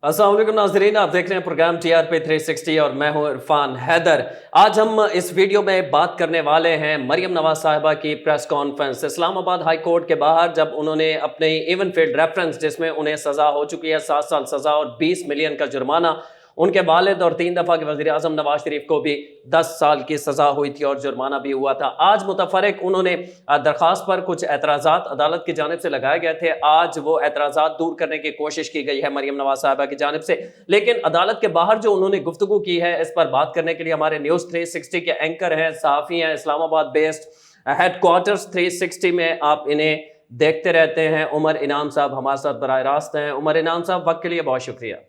अस्सलाम वालेकुम नाज़रीन, आप देख रहे हैं प्रोग्राम टीआरपी 360 और मैं हूं इरफान हैदर। आज हम इस वीडियो में बात करने वाले हैं मरियम नवाज साहिबा की press conference. Islamabad high court के बाहर जब उन्होंने अपने इवन फील्ड रेफरेंस, जिसमें उन्हें सज़ा हो चुकी है 7 साल सज़ा और 20 मिलियन का जुर्माना, उनके वालिद और 3 दफ़ा के वज़ीर आज़म नवाज शरीफ को भी 10 साल की सज़ा हुई थी और जुर्माना भी हुआ था। आज मुतफरक उन्होंने दरख्वास्त पर कुछ एतराज़ात अदालत की जानिब से लगाए गए थे। आज वो एतराज़ात दूर करने की कोशिश की गई है मरियम नवाज साहिबा की जानिब से, लेकिन अदालत के बाहर जो उन्होंने गुफ्तगू की है, इस पर बात करने के लिए हमारे न्यूज़ 360 के एंकर हैं, सहाफ़ी हैं, इस्लामाबाद बेस्ड हेडक्वार्टर्स 360 में आप इन्हें देखते रहते हैं। उमर इनाम साहब हमारे साथ बराह रास्त हैं। उमर इनाम साहब, वक्त के लिए बहुत शुक्रिया।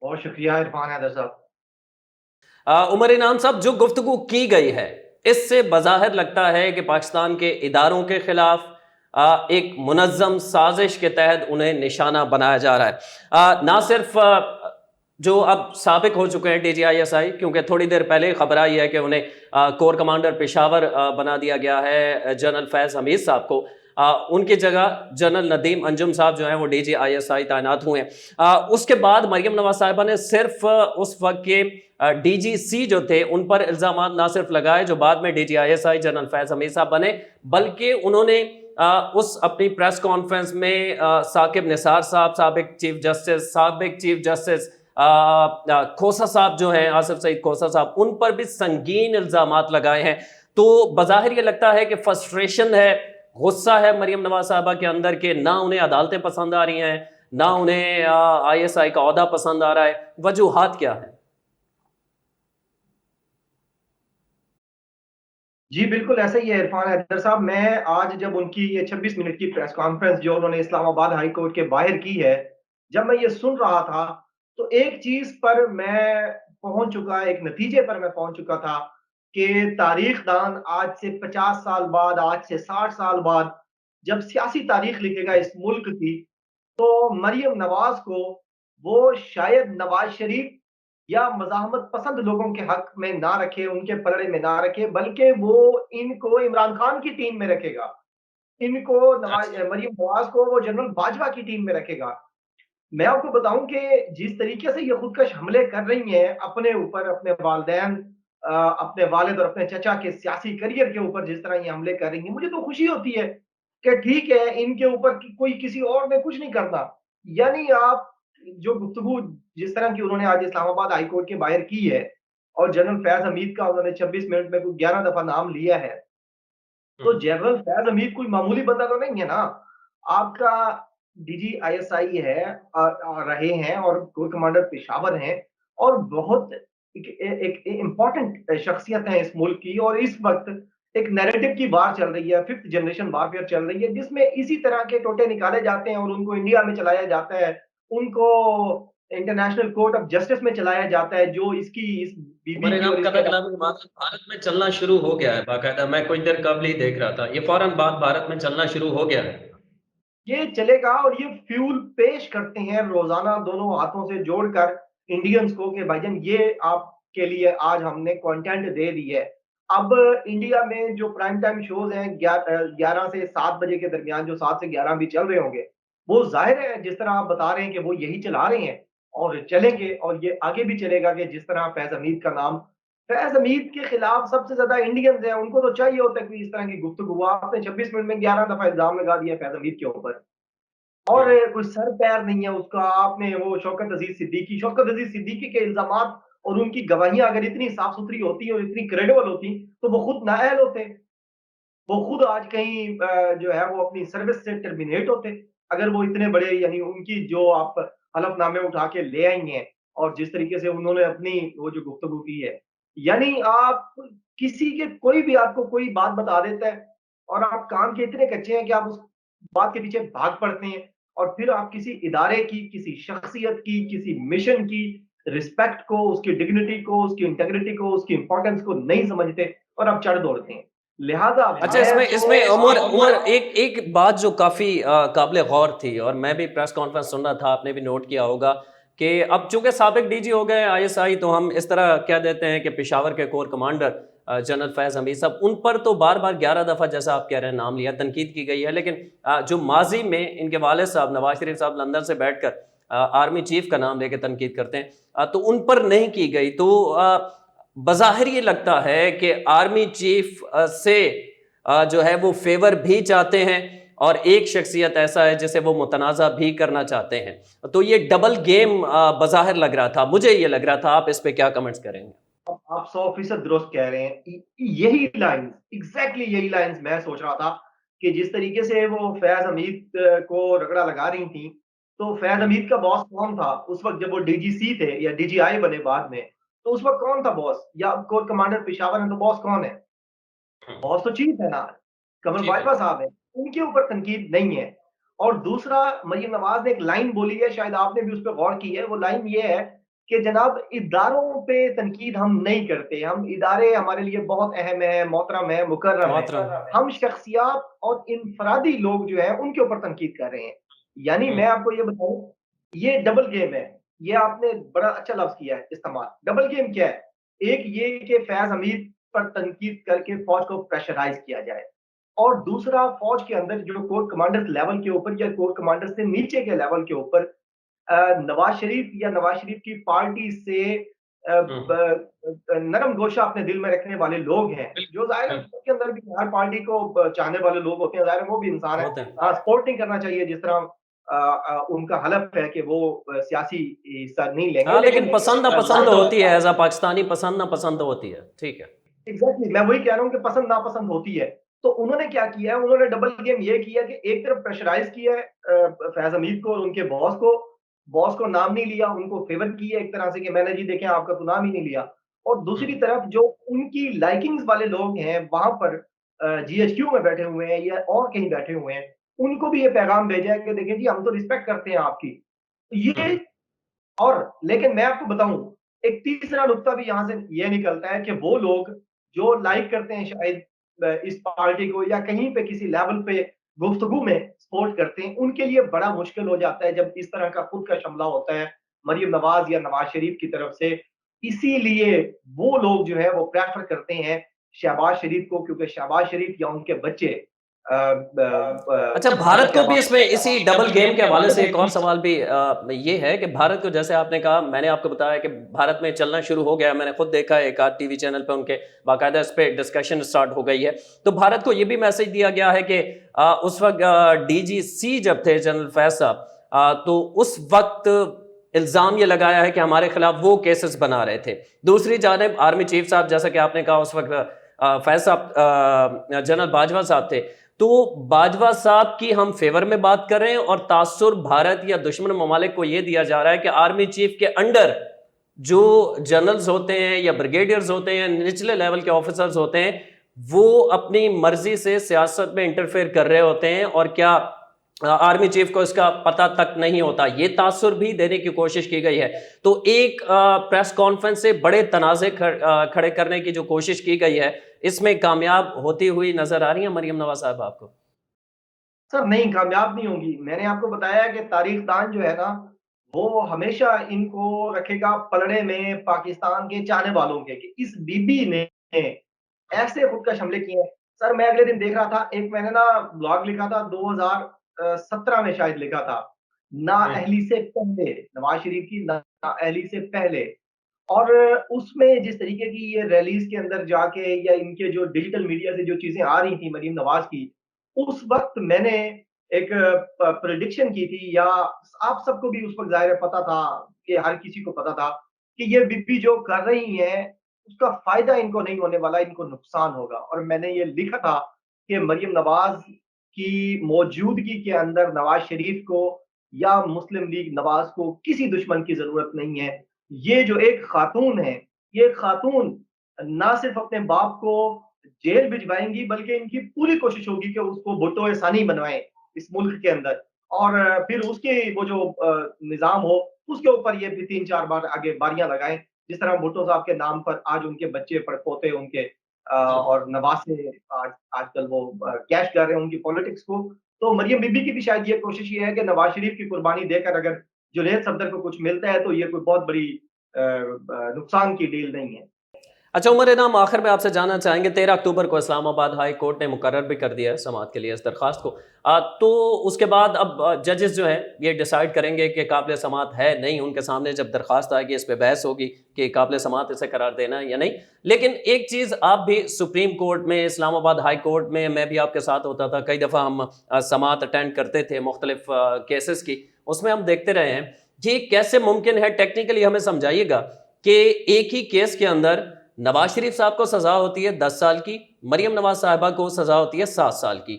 बहुत शुक्रिया इरफान हैदर साहब। उमर इनाम साहब, जो गुफ्तगू की गई है, इससे बज़ाहिर लगता है कि पाकिस्तान के इदारों के खिलाफ एक मुनज़्ज़म साजिश के तहत उन्हें निशाना बनाया जा रहा है। ना सिर्फ जो अब साबिक हो चुके हैं DGISI, क्योंकि थोड़ी देर पहले खबर आई है कि उन्हें कोर कमांडर पेशावर बना दिया गया है जनरल फैज़ हमीद साहब को। उनकी जगह जनरल नदीम अंजुम साहब जो हैं वो DGISI तैनात हुए हैं। उसके बाद मरियम नवाज साहिबा ने सिर्फ उस वक्त के DGC जो थे उन पर इल्जाम ना सिर्फ लगाए जो बाद में DGISI जनरल फैज हमीद साहब बने, बल्कि उन्होंने उस अपनी प्रेस कॉन्फ्रेंस में साकिब निसार साहब, साबिक चीफ जस्टिस खोसा साहब जो हैं, आसिफ सईद खोसा साहब, उन पर भी संगीन इल्जामात लगाए हैं। तो बज़ाहिर ये लगता है कि फ्रस्ट्रेशन है, गुस्सा है मरियम नवाज साहिबा के अंदर के ना उन्हें अदालतें पसंद आ रही हैं, ना उन्हें ISI का ओहदा पसंद आ रहा है। वजूहात क्या है? जी बिल्कुल ऐसा ही है इरफान हैदर साहब। मैं आज जब उनकी ये 26 मिनट की प्रेस कॉन्फ्रेंस जो उन्होंने इस्लामाबाद हाई कोर्ट के बाहर की है, जब मैं ये सुन रहा था तो एक चीज पर मैं पहुंच चुका, एक नतीजे पर मैं पहुंच चुका था कि तारीख दान आज से 50 साल बाद, आज से 60 साल बाद जब सियासी तारीख लिखेगा इस मुल्क की, तो मरियम नवाज को वो शायद नवाज शरीफ या मज़ाहमत पसंद लोगों के हक में ना रखे, उनके पलड़े में ना रखे, बल्कि वो इनको इमरान खान की टीम में रखेगा। इनको मरियम नवाज को वो जनरल बाजवा की टीम में रखेगा। मैं आपको बताऊं कि जिस तरीके से ये खुदकश हमले कर रही हैं अपने ऊपर, अपने वालिदैन, अपने वालिद और अपने चचा के सियासी करियर के ऊपर जिस तरह ये हमले कर रही हैं, मुझे तो खुशी होती है कि ठीक है, इनके ऊपर कोई किसी और ने कुछ नहीं करना। यानी आप जो गुफ्तगू जिस तरह की उन्होंने आज इस्लामाबाद हाई कोर्ट के बाहर की है और जनरल फैज हमीद का उन्होंने 26 मिनट में कोई 11 दफा नाम लिया है, तो हम्म। जनरल फैज हमीद कोई मामूली बंदा तो नहीं है ना। आपका DGISI है, रहे हैं और कोर कमांडर पेशावर हैं और बहुत एक इम्पोर्टेंट शख्सियत है इस मुल्क की। और इस वक्त एक नैरेटिव की वार चल रही है, फिफ्थ जनरेशन वारफेयर चल रही है, जिसमें इसी तरह के टोटे निकाले जाते हैं और उनको इंडिया में चलाया जाता है, उनको इंटरनेशनल कोर्ट ऑफ जस्टिस में चलाया जाता है, जो इसकी इस उमर बीबी की इनाम और का इसके भारत में चलना शुरू हो गया है बाकायदा। मैं कुछ देर कबल ही देख रहा था, ये फौरन बात भारत में चलना शुरू हो गया है। ये चलेगा और ये फ्यूल पेश करते हैं रोजाना दोनों हाथों से जोड़कर इंडियंस को कि भाईजान ये आपके लिए आज हमने कंटेंट दे दी है। अब इंडिया में जो प्राइम टाइम शोज हैं 11 से 7 बजे के दरमियान, जो 7 से 11 भी चल रहे होंगे, वो जाहिर है जिस तरह आप बता रहे हैं कि वो यही चला रहे हैं और चलेंगे और ये आगे भी चलेगा कि जिस तरह फैज हमीद का नाम, फैज हमीद के खिलाफ सबसे ज्यादा इंडियंस हैं, उनको तो चाहिए होता है कि इस तरह की गुफ्तगू। आपने 26 मिनट में 11 दफा इल्जाम लगा दिया फैज हमीद के ऊपर और हम्म। कोई सर पैर नहीं है उसका। आपने वो शौकत अजीज सिद्दीकी के इल्जामात और उनकी गवाहियां अगर इतनी साफ सुथरी होती और इतनी क्रेडिबल होती तो वो खुद नाअहल होते, वो खुद आज कहीं जो है वो अपनी सर्विस से टर्मिनेट होते। अगर वो इतने बड़े, यानी उनकी जो आप हलफनामे उठा के ले आई हैं और जिस तरीके से उन्होंने अपनी वो जो गुफ्तगू की है, यानी आप किसी के कोई भी आपको कोई बात बता देता है और आप काम के इतने कच्चे हैं कि आप उस बात के पीछे भाग पड़ते हैं और फिर आप किसी इदारे की, किसी शख्सियत की, किसी मिशन की रिस्पेक्ट को, उसकी डिग्निटी को, उसकी इंटेग्रिटी को, उसकी इंपॉर्टेंस को नहीं समझते और आप चढ़ दौड़ते हैं। लिहाजा अच्छा, मैं इसमें तो इसमें उमर आपको उमर एक एक बात जो काफ़ी काबिल गौर थी, और मैं भी प्रेस कॉन्फ्रेंस सुन रहा था, आपने भी नोट किया होगा कि अब चूंकि साबिक DG हो गए ISI, तो हम इस तरह कह देते हैं कि पेशावर के core commander general Faiz Hamid साहब, उन पर तो बार बार 11 दफ़ा जैसा आप कह रहे हैं नाम लिया, तनकीद की गई है, लेकिन जो माजी में इनके वालिद साहब नवाज शरीफ साहब लंदन से बैठकर आर्मी चीफ का नाम लेके तनकीद करते हैं, तो उन पर नहीं की गई। तो बज़ाहिर ये लगता है कि आर्मी चीफ से जो है वो फेवर भी चाहते हैं, और एक शख्सियत ऐसा है जिसे वो मुतनाज़ा भी करना चाहते हैं। तो ये डबल गेम बज़ाहिर लग रहा था, मुझे ये लग रहा था। आप इस पे क्या कमेंट्स करेंगे? अब आप 100% दुरुस्त कह रहे हैं। यही लाइन्स, एग्ज़ैक्टली यही लाइन्स मैं सोच रहा था कि जिस तरीके से वो फैज़ हमीद को रगड़ा लगा रही थी, तो फैज़ हम्म, हमीद का बॉस कौन था? उस वक़्त जब वो डीजीसी थे या डीजीआई बने बाद में, तो उस वक़्त कौन था बॉस? या कोर कमांडर पेशावर है तो बॉस कौन है? हम्म, बॉस तो चीफ है ना, कमर जी बाजवा बिल्कुल। साहब हैं, उनके ऊपर तनकीद नहीं है। और दूसरा, मरियम नवाज़ ने एक लाइन बोली है, शायद आपने भी उस पे गौर की है, वो लाइन ये है कि जनाब इदारों पे तनकीद हम नहीं करते, हम इदारे हमारे लिए बहुत अहम है, मोहतरम है, मुकर्रम है। मोहतरम। हम शख्सियात और इनफरादी लोग जो हैं उनके ऊपर तनकीद कर रहे हैं। यानी मैं हम्म, आपको ये बताऊँ, ये डबल गेम है। ये आपने बड़ा अच्छा लफ्ज़ किया है इस्तेमाल। डबल गेम क्या है? एक ये कि फैज़ हमीद पर तनकीद करके फौज को प्रेशराइज़ किया जाए। और दूसरा, फौज के अंदर जो कोर कमांडर लेवल के ऊपर या कोर कमांडर से नीचे के लेवल के ऊपर नवाज शरीफ या नवाज शरीफ की पार्टी से हम्म, नरम गोशा अपने दिल में रखने वाले लोग हैं, बिल्कुल जो ज़ाहिर है बिल्कुल उसके अंदर भी हर पार्टी को चाहने वाले लोग होते हैं, ज़ाहिर है वो भी इंसान है। होते हैं। हाँ, सपोर्ट नहीं करना चाहिए, जिस तरह उनका हलफ है कि वो सियासी हिस्सा नहीं लेंगे, हाँ, लेकिन लेकिन पसंद नापसंद होती है, एज अ पाकिस्तानी पसंद नापसंद होती है, ठीक है। एग्ज़ैक्टली, मैं वही कह रहा हूँ कि पसंद-नापसंद होती है। तो उन्होंने क्या किया है, उन्होंने डबल गेम ये किया कि एक तरफ प्रेशराइज़ किया है फैज़ हमीद को और उनके बॉस को नाम नहीं लिया, उनको फ़ेवर किया एक तरह से कि मैंने जी देखें आपका तो नाम ही नहीं लिया। और दूसरी हम्म, तरफ जो उनकी लाइकिंग्स वाले लोग हैं, वहाँ पर जीएचक्यू में बैठे हुए हैं या और कहीं बैठे हुए हैं, उनको भी ये पैगाम भेजा है कि देखिए जी हम तो रिस्पेक्ट करते हैं आपकी। तो हम्म, ये, और लेकिन मैं आपको बताऊँ, एक तीसरा नुकता भी यहाँ से ये निकलता है कि वो लोग जो लाइक करते हैं शायद इस पार्टी को या कहीं पे किसी लेवल पे गुफ्तगू में सपोर्ट करते हैं, उनके लिए बड़ा मुश्किल हो जाता है जब इस तरह का खुद का हमला होता है मरियम नवाज़ या नवाज़ शरीफ की तरफ से। इसीलिए वो लोग जो है वो प्रेफ़र करते हैं शहबाज़ शरीफ को, क्योंकि शहबाज़ शरीफ या उनके बच्चे अच्छा, भारत को भी शहबाज़ इसमें इसी डबल गेम के हवाले से एक और सवाल भी ये है कि भारत को, जैसे आपने कहा, मैंने आपको बताया कि भारत में चलना शुरू हो गया है, मैंने खुद देखा है, एक आध टीवी चैनल पे उनके बाकायदा इस पे डिस्कशन स्टार्ट हो गई है। तो भारत को ये भी मैसेज दिया गया है कि उस वक्त डीजीसी जब थे जनरल फैज साहब, तो उस वक्त इल्ज़ाम ये लगाया है कि हमारे खिलाफ वो केसेस बना रहे थे। दूसरी जानिब आर्मी चीफ साहब, जैसा कि आपने कहा, उस वक्त फैज साहब, जनरल बाजवा साहब थे। तो बाजवा साहब की हम फेवर में बात कर रहे हैं, और तासुर भारत या दुश्मन ममालिक को यह दिया जा रहा है कि आर्मी चीफ के अंडर जो जनरल्स होते हैं या ब्रिगेडियर्स होते हैं, निचले लेवल के ऑफिसर्स होते हैं, वो अपनी मर्जी से सियासत में इंटरफेयर कर रहे होते हैं, और क्या आर्मी चीफ को इसका पता तक नहीं होता। ये तासुर भी देने की कोशिश की गई है। तो एक प्रेस कॉन्फ्रेंस से बड़े तनाज़े खड़े करने की जो कोशिश की गई है, इसमें कामयाब होती हुई नजर आ रही है मरियम नवाज साहब आपको? सर नहीं, कामयाब नहीं होंगी। मैंने आपको बताया कि तारीख दान जो है ना, वो हमेशा इनको रखेगा पलड़े में पाकिस्तान के चाहने वालों के, कि इस बीबी ने ऐसे खुदकश हमले किए हैं। सर मैं अगले दिन देख रहा था, एक मैंने ना ब्लॉग लिखा था 2017 में शायद लिखा था, हम्म, नाअहली से पहले, नवाज़ शरीफ की नाअहली से पहले। और उसमें जिस तरीके की ये रैलीज़ के अंदर जाके या इनके जो डिजिटल मीडिया से जो चीज़ें आ रही थी मरीम नवाज़ की, उस वक़्त मैंने एक प्रेडिक्शन की थी, या आप सबको भी उस वक़्त ज़ाहिर है पता था, कि हर किसी को पता था कि ये बीबी जो कर रही हैं, उसका फ़ायदा इनको नहीं होने वाला, इनको नुकसान होगा। और मैंने ये लिखा था कि मरीम नवाज़ की मौजूदगी के अंदर नवाज़ शरीफ को या मुस्लिम लीग नवाज़ को किसी दुश्मन की ज़रूरत नहीं है। ये जो एक खातून है, ये खातून ना सिर्फ़ अपने बाप को जेल भिजवाएँगी, बल्कि इनकी पूरी कोशिश होगी कि उसको भुट्टो ए सानी बनवाएँ इस मुल्क के अंदर। और फिर उसके वो जो निज़ाम हो, उसके ऊपर ये भी 3-4 बार आगे बारियाँ लगाएँ। जिस तरह भुट्टो साहब के नाम पर आज उनके बच्चे, परपोते उनके हम्म। और नवासे आज आजकल वो कैश कर रहे हैं उनकी पॉलिटिक्स को। तो मरियम बीबी की भी शायद ये कोशिश ये है कि नवाज़ शरीफ की कुर्बानी देकर अगर जुनैद सफदर को कुछ मिलता है, तो ये कोई बहुत बड़ी नुकसान की डील नहीं है। अच्छा उमर इनाम, आखिर में आपसे जानना चाहेंगे, 13 अक्टूबर को इस्लामाबाद हाई कोर्ट ने मुकर्रर भी कर दिया है समाअत के लिए इस दरख्वास्त को। तो उसके बाद अब जजेस जो हैं ये डिसाइड करेंगे कि काबिल समाअत है नहीं, उनके सामने जब दरख्वास्त आएगी इस पर बहस होगी कि काबिल समाअत इसे करार देना है या नहीं। लेकिन एक चीज़, आप भी सुप्रीम कोर्ट में, इस्लामाबाद हाई कोर्ट में, मैं भी आपके साथ होता था, कई दफ़ा हम समाअत अटेंड करते थे मुख्तलिफ केसेस की, उसमें हम देखते रहे हैं ये कैसे मुमकिन है। टेक्निकली हमें समझाइएगा कि एक ही केस के अंदर नवाज शरीफ साहब को सजा होती है 10 साल की, मरियम नवाज साहिबा को सजा होती है 7 साल की।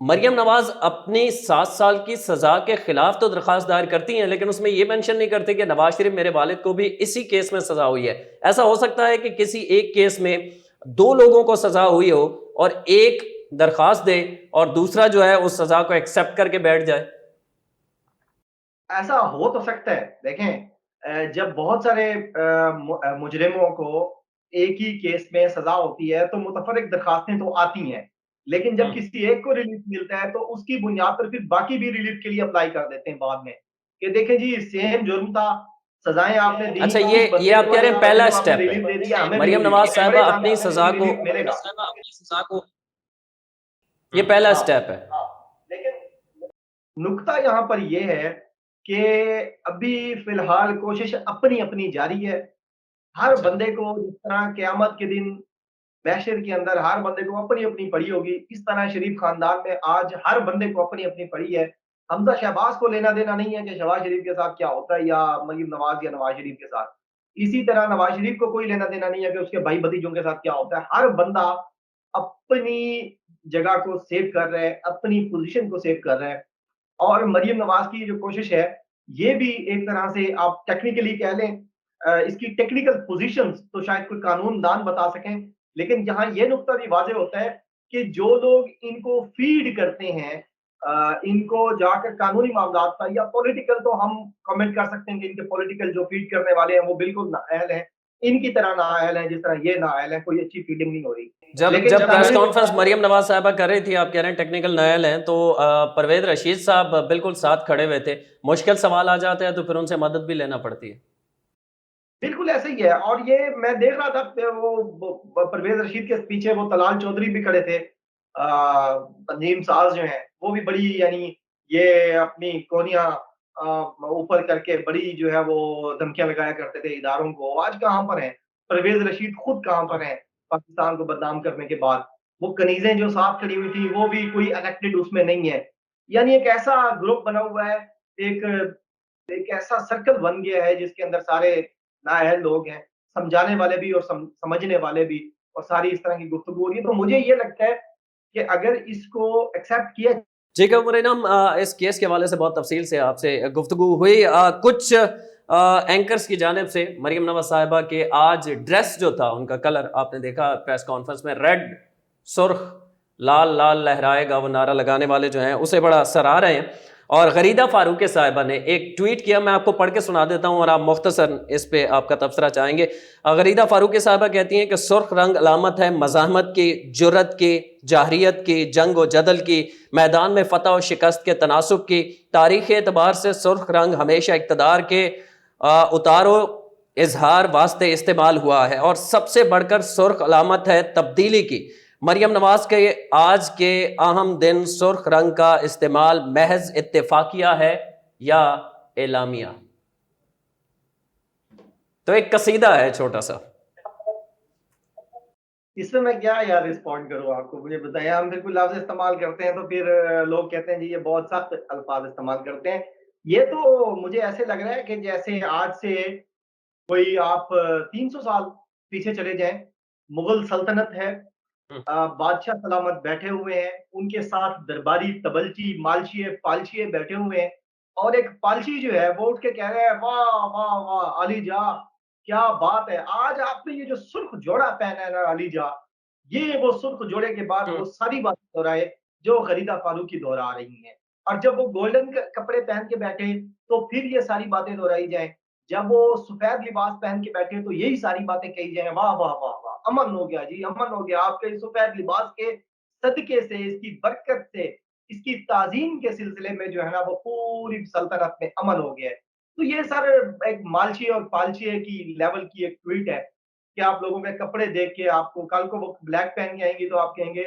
मरियम नवाज अपनी 7 साल की सजा के खिलाफ तो दरखास्त दायर करती हैं, लेकिन उसमें यह मेंशन नहीं करते कि नवाज शरीफ मेरे वालिद को भी इसी केस में सजा हुई है। ऐसा हो सकता है कि किसी एक केस में दो लोगों को सजा हुई हो और एक दरखास्त दे और दूसरा जो है उस सजा को एक्सेप्ट करके बैठ जाए। ऐसा हो तो सकता है। देखें, जब बहुत सारे मुजरिमों को एक ही केस में सज़ा होती है, तो मुतफ़र्रिक़ दरख़्वास्तें तो आती हैं। लेकिन जब हम्म। किसी एक को रिलीफ़ मिलता है, तो उसकी बुनियाद पर फिर बाकी भी रिलीफ़ के लिए अप्लाई कर देते हैं बाद में, कि देखें जी सेम जुर्म था, सज़ाएँ आपने दी, अच्छा, ये इस ये बंदे आप को कह रहे हैं पहला चलो आपने स्टेप रिलीफ़ दे दिया, है, हमें भी मरियम रिलीफ़ नवाज चाहिए। साहिबा बड़े अपनी साहब सजा को। रिलीफ़ मिलेगा। ये पहला हाँ, स्टेप है। हाँ, लेकिन नुकता यहाँ पर ये है कि अभी फ़िलहाल कोशिश अपनी-अपनी जारी है। हर अच्छा। बंदे को जिस तरह क़यामत के दिन महशर के अंदर हर बंदे को अपनी-अपनी पड़ी होगी, इस तरह शरीफ खानदान में आज हर बंदे को अपनी-अपनी पड़ी है। हमज़ा शहबाज को लेना-देना नहीं है कि शहबाज शरीफ के साथ क्या होता है या मरीम नवाज़ या नवाज़ शरीफ के साथ। इसी तरह नवाज़ शरीफ को कोई लेना-देना नहीं है कि उसके भाई-भतीजों के साथ क्या होता है। हर बंदा अपनी जगह को सेव कर रहा है, अपनी पोज़ीशन को सेव कर रहा है। और मरियम नवाज़ की जो कोशिश है, ये भी एक तरह से आप टेक्निकली कह लें, इसकी टेक्निकल पोज़ीशंस तो शायद कोई कानूनदान बता सकें, लेकिन यहाँ ये नुकता भी वाज़ेह होता है कि जो लोग इनको फ़ीड करते हैं, इनको जाकर कानूनी मामलात पर या पॉलिटिकल, तो हम कमेंट कर सकते हैं कि इनके पॉलिटिकल जो फ़ीड करने वाले हैं, वो बिल्कुल नाअहल हैं। इनकी तरह नाअहल हैं, जिस तरह ये नाअहल हैं, कोई अच्छी फ़ीडिंग नहीं हो रही। जब लेकिन जब प्रेस कानूनी कॉन्फ्रेंस मरियम नवाज साहिबा कर रही थी, आप कह रहे हैं टेक्निकल नायल हैं, तो परवेज रशीद साहब बिल्कुल साथ खड़े हुए थे। मुश्किल सवाल आ जाते हैं तो फिर उनसे मदद भी लेना पड़ती है। बिल्कुल ऐसे ही है। और ये मैं देख रहा था वो परवेज रशीद के पीछे वो तलाल चौधरी भी खड़े थे। तंजीम साज जो हैं वो भी बड़ी, यानी ये अपनी कोहनियाँ ऊपर करके बड़ी जो है वो धमकियाँ लगाया करते थे इदारों को। आज कहाँ पर हैं? परवेज रशीद खुद कहाँ पर हैं पाकिस्तान को बदनाम करने के बाद? वो कनीज़ें जो साथ खड़ी हुई थी वो भी कोई इलेक्टेड उसमें नहीं है। यानी एक ऐसा ग्रुप बना हुआ है, एक एक ऐसा सर्कल बन गया है जिसके अंदर सारे नाअहल लोग हैं, समझाने वाले भी और समझने वाले भी, और सारी इस तरह की गुफ्तगू हो रही है। तो मुझे ये लगता है कि अगर इसको एक्सेप्ट किया। ठीक है उमर इनाम, इस केस के हवाले से बहुत तफसील से आपसे गुफ्तगू हुई। कुछ एंकर्स की जानिब से मरियम नवाज साहिबा के आज ड्रेस जो था, उनका कलर आपने देखा प्रेस कॉन्फ्रेंस में, रेड, सुर्ख, लाल लाल लहराएगा, वो नारा लगाने वाले जो हैं उसे बड़ा सराह रहे हैं। और गरीदा फारूक साहिबा ने एक ट्वीट किया, मैं आपको पढ़ के सुना देता हूं और आप मुख्तसर इस पे आपका तबसरा चाहेंगे। गरीदा फारूक साहिबा कहती हैं कि सुर्ख रंग अलामत है मज़ाहमत की, जुर्रत की, जाहरियत की, जंग व जदल की, मैदान में फतह और शिकस्त के तनासुब की। तारीख़ एतबार से सुर्ख रंग हमेशा इक़्तिदार के उतारो इजहार वास्ते इस्तेमाल हुआ है और सबसे बढ़कर सुर्ख अलामत है तब्दीली की। मरियम नवाज के आज के अहम दिन सुर्ख रंग का इस्तेमाल महज इत्तेफाकिया है या एलामिया। तो एक कसीदा है छोटा सा। इसमें मैं क्या यार रिस्पॉन्ड करूँ आपको, मुझे बताइए। हम फिर कोई लफ्ज़ इस्तेमाल करते हैं तो फिर लोग कहते हैं जी ये बहुत सख्त अल्फाज इस्तेमाल करते हैं। ये तो मुझे ऐसे लग रहा है कि जैसे आज से कोई आप 300 साल पीछे चले जाएँ, मुगल सल्तनत है, हम्म। बादशाह सलामत बैठे हुए हैं, उनके साथ दरबारी तबलची, मालचिए, पालचिए बैठे हुए हैं, और एक पालची जो है वो उठ के कह रहा है, वाह वाह वाह अली जा, क्या बात है। आज आपने ये जो सुर्ख जोड़ा पहना है ना अली जा, ये वो सुर्ख जोड़े के बाद वो सारी बातें दोहराए जो गरीदा फारूकी दोहरा रही हैं। और जब वो गोल्डन कपड़े पहन के बैठे तो फिर ये सारी बातें दोहराई जाए। जब वो सफेद लिबास पहन के बैठे तो यही सारी बातें कही जाए, वाह वाह वाह वाह, अमन हो गया जी, अमन हो गया आपके इस सफेद लिबास के सदके से, इसकी बरकत से, इसकी ताज़ीम के सिलसिले में जो है ना वो पूरी सल्तनत में अमन हो गया है। तो ये सर एक मालची और पालची की लेवल की एक ट्वीट है कि आप लोगों के कपड़े देख के आपको कल को वो ब्लैक पहन के आएँगी तो आप कहेंगे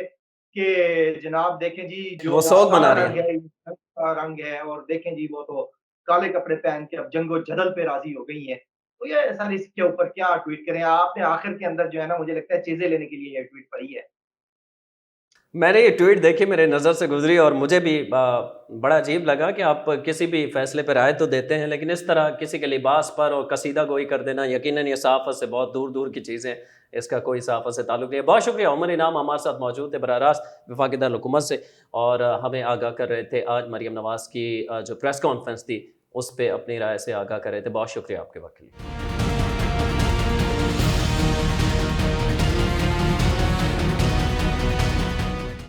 कि जनाब देखें जी वो जो शौक बना काला रही रंग हैं। है, ये का रंग है और देखें जी वो तो काले कपड़े पहन के अब जंगो-जदल पे राज़ी हो गई हैं। तो ये सर इसके ऊपर क्या ट्वीट करें? आपने आखिर के अंदर जो है ना मुझे लगता है चीज़ें लेने के लिए ये ट्वीट पढ़ी है। मैंने ये ट्वीट देखी, मेरे नज़र से गुजरी और मुझे भी बड़ा अजीब लगा कि आप किसी भी फैसले पर राय तो देते हैं, लेकिन इस तरह किसी के लिबास पर और कसीदा गोई कर देना, यकीनन ये सहाफ़त से बहुत दूर दूर की चीज़ें, इसका कोई सहाफ़त से ताल्लुक़ नहीं है। बहुत शुक्रिया, उमर इनाम हमारे साथ मौजूद थे बराह रास्त वफाकी दारुल-हुकूमत से, और हमें आगाह कर रहे थे आज मरियम नवाज़ की जो प्रेस कॉन्फ्रेंस थी उस पे अपनी राय से आगाह कर रहे थे। बहुत शुक्रिया आपके वक्त के लिए।